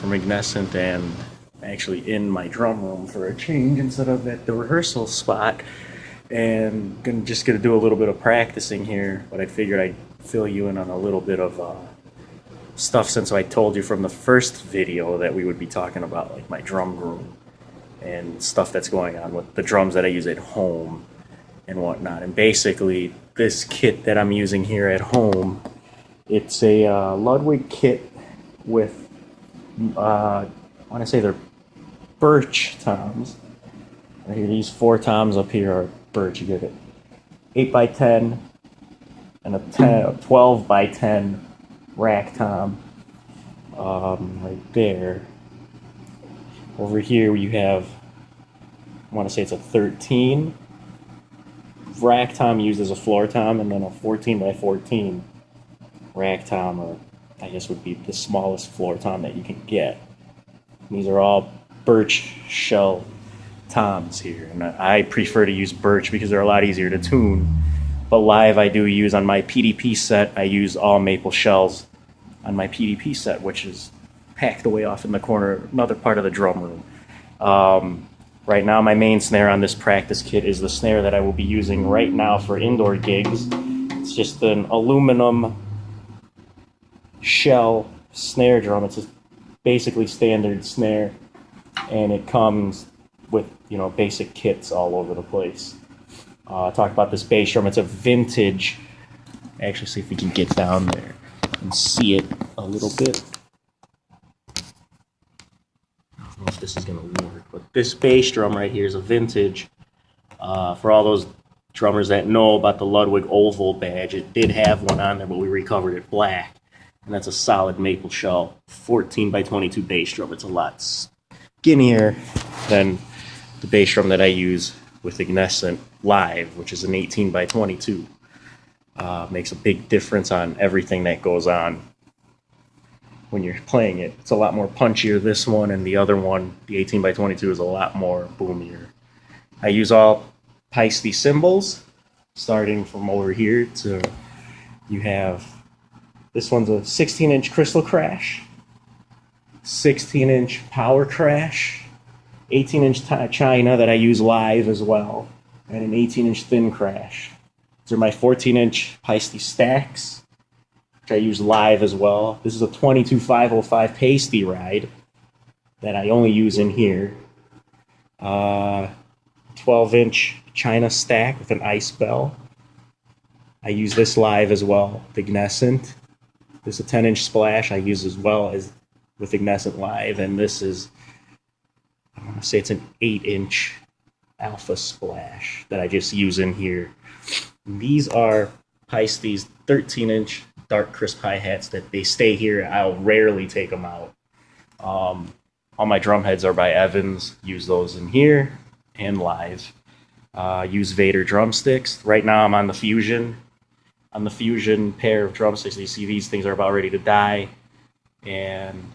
from Ignescent and actually in my drum room for a change instead of at the rehearsal spot. And just gonna do a little bit of practicing here, but I figured I'd fill you in on a little bit of stuff since I told you from the first video that we would be talking about like my drum room and stuff that's going on with the drums that I use at home and whatnot. And basically, this kit that I'm using here at home, it's a Ludwig kit with, I want to say they're birch toms. Right here, these 4 toms up here are birch. You get it 8x10 and a 12x10 rack tom right there. Over here you have, I want to say it's a 13 rack tom used as a floor tom, and then a 14x14 rack tom, or I guess would be the smallest floor tom that you can get. And these are all birch shell toms here, and I prefer to use birch because they're a lot easier to tune. But live I do use on my PDP set, I use all maple shells on my PDP set, which is packed away off in the corner, another part of the drum room. Right now my main snare on this practice kit is the snare that I will be using right now for indoor gigs. It's just an aluminum shell snare drum. It's a basically standard snare, and it comes with, you know, basic kits all over the place. Talk about this bass drum. It's a vintage. Actually, see if we can get down there and see it a little bit. I don't know if this is going to work, but this bass drum right here is a vintage. For all those drummers that know about the Ludwig oval badge, it did have one on there, but we recovered it black. And that's a solid maple shell 14x22 bass drum. It's a lot skinnier than the bass drum that I use with Ignescent live, which is an 18x22. Makes a big difference on everything that goes on when you're playing it. It's a lot more punchier, this one, and the other one, the 18x22, is a lot more boomier. I use all Paiste cymbals, starting from over here to, you have, this one's a 16-inch Crystal Crash, 16-inch Power Crash, 18-inch China that I use live as well, and an 18-inch Thin Crash. These are my 14-inch Paiste stacks, which I use live as well. This is a 22505 Paiste ride that I only use in here. 12-inch China stack with an ice bell. I use this live as well, with Ignescent. This is a 10-inch Splash I use as well as with Ignescent live, and this is, I want to say it's an 8-inch Alpha Splash that I just use in here. And these are Paiste's 13-inch dark crisp hi-hats that they stay here. I'll rarely take them out. All my drum heads are by Evans. Use those in here and live. Use Vader drumsticks. Right now I'm on the Fusion. On the Fusion pair of drumsticks, you see these things are about ready to die. And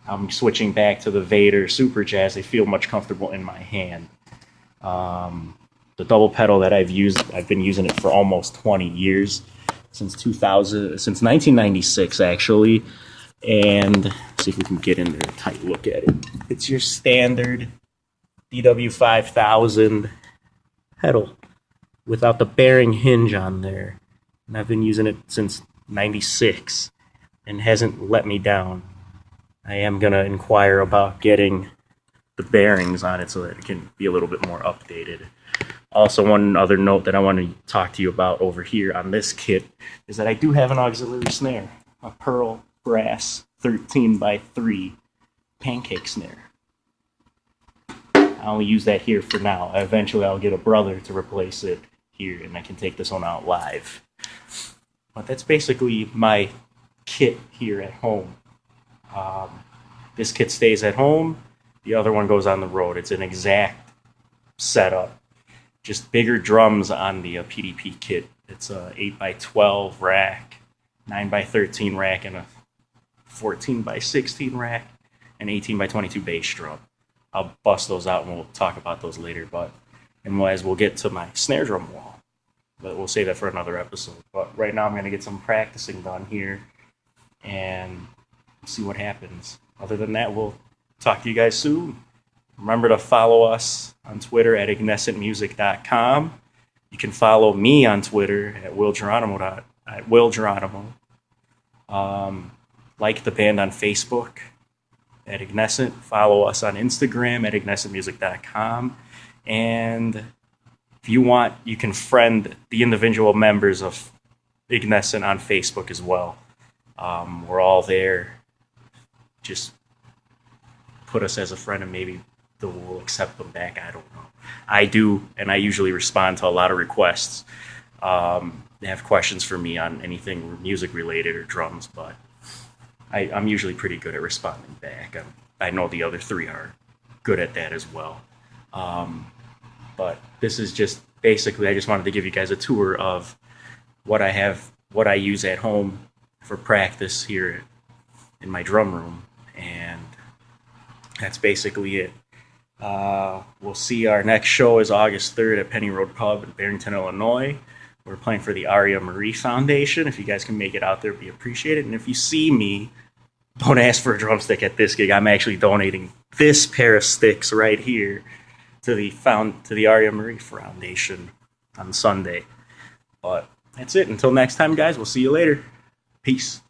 I'm switching back to the Vader Super Jazz. They feel much comfortable in my hand. The double pedal that I've been using it for almost 20 years, since 1996 actually. And see if we can get in there a tight look at it. It's your standard DW5000 pedal without the bearing hinge on there. And I've been using it since 96 and hasn't let me down. I am going to inquire about getting the bearings on it so that it can be a little bit more updated. Also, one other note that I want to talk to you about over here on this kit is that I do have an auxiliary snare, a Pearl Brass 13x3 pancake snare. I only use that here for now. Eventually I'll get a brother to replace it here, and I can take this one out live. But that's basically my kit here at home. This kit stays at home. The other one goes on the road. It's an exact setup. Just bigger drums on the PDP kit. It's a 8x12 rack, 9x13 rack, and a 14x16 rack, and 18x22 bass drum. I'll bust those out and we'll talk about those later. And as we'll get to my snare drum wall. But we'll save that for another episode. But right now I'm going to get some practicing done here and see what happens. other than that, we'll talk to you guys soon. Remember to follow us on Twitter at ignescentmusic.com. You can follow me on Twitter at Will Geronimo. Like the band on Facebook at Ignescent. Follow us on Instagram at ignescentmusic.com. And if you want, you can friend the individual members of Ignescent on Facebook as well. We're all there. Just put us as a friend and maybe we'll accept them back. I don't know. I do, and I usually respond to a lot of requests. They have questions for me on anything music related or drums, but I'm usually pretty good at responding back. I know the other three are good at that as well. But this is just basically, I just wanted to give you guys a tour of what I use at home for practice here in my drum room, and that's basically it. We'll see. Our next show is August 3rd at Penny Road Pub in Barrington, Illinois. We're playing for the Aria Marie Foundation. If you guys can make it out there, it'd be appreciated. And if you see me, don't ask for a drumstick at this gig. I'm actually donating this pair of sticks right here to the Aria Marie Foundation on Sunday. But that's it. Until next time, guys, we'll see you later. Peace.